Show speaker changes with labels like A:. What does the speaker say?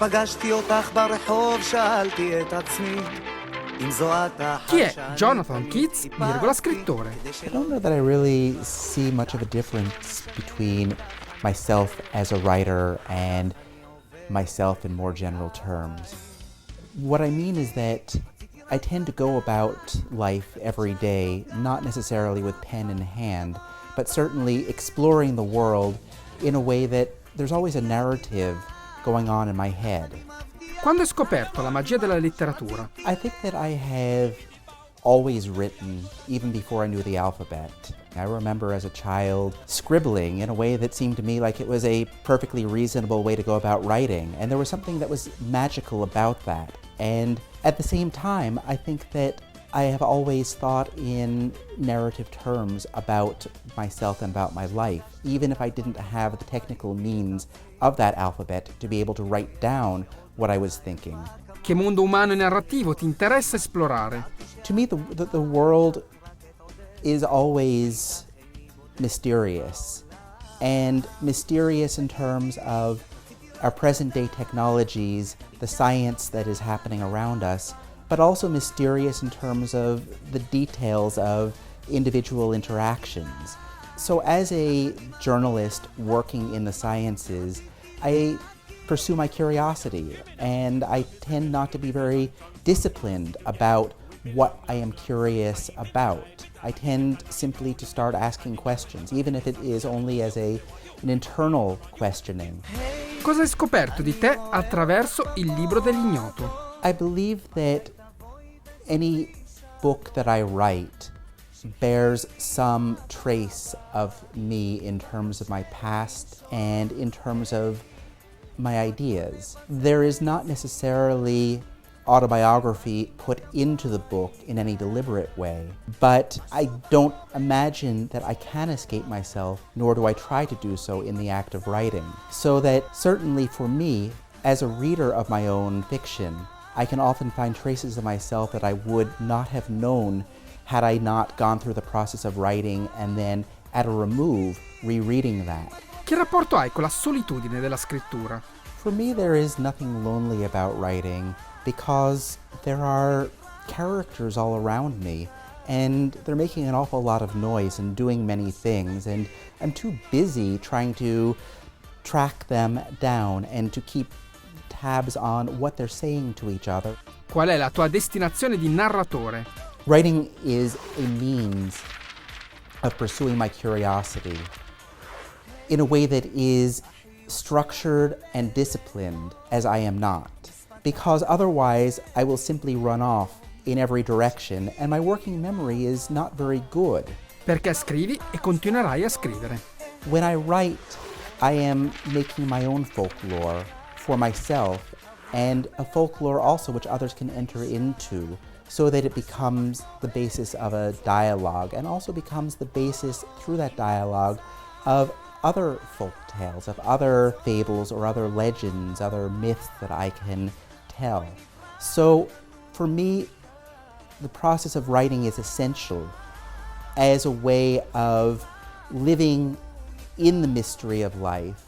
A: Chi è Jonathon Keats, scrittore?
B: I don't know that I really see much of a difference between myself as a writer and myself in more general terms. What I mean is that I tend to go about life every day, not necessarily with pen in hand, but certainly exploring the world in a way that there's always a narrative going on in my head.
A: Quando hai scoperto la magia della letteratura?
B: I think that I have always written, even before I knew the alphabet. I remember as a child scribbling in a way that seemed to me like it was a perfectly reasonable way to go about writing, and there was something that was magical about that. And at the same time, I think that I have always thought in narrative terms about myself and about my life, even if I didn't have the technical means of that alphabet to be able to write down what I was thinking.
A: Che mondo umano e narrativo ti interessa esplorare?
B: To me, the world is always mysterious, and mysterious in terms of our present-day technologies, the science that is happening around us, but also mysterious in terms of the details of individual interactions. So as a journalist working in the sciences, I pursue my curiosity, and I tend not to be very disciplined about what I am curious about. I tend simply to start asking questions, even if it is only as an internal questioning.
A: Cosa hai scoperto di te attraverso il libro dell'ignoto?
B: I believe that any book that I write bears some trace of me in terms of my past and in terms of my ideas. There is not necessarily autobiography put into the book in any deliberate way, but I don't imagine that I can escape myself, nor do I try to do so in the act of writing. So that certainly for me, as a reader of my own fiction, I can often find traces of myself that I would not have known had I not gone through the process of writing and then, at a remove, rereading that.
A: Che rapporto hai con la solitudine della scrittura?
B: For me, there is nothing lonely about writing because there are characters all around me, and they're making an awful lot of noise and doing many things, and I'm too busy trying to track them down and to keep tabs on what they're saying to each other.
A: Qual è la tua destinazione di narratore?
B: Writing is a means of pursuing my curiosity in a way that is structured and disciplined as I am not, because otherwise I will simply run off in every direction and my working memory is not very good.
A: Perché scrivi e continuerai a scrivere.
B: When I write, I am making my own folklore for myself, and a folklore also which others can enter into, so that it becomes the basis of a dialogue and also becomes the basis through that dialogue of other folk tales, of other fables or other legends, other myths that I can tell. So for me, the process of writing is essential as a way of living in the mystery of life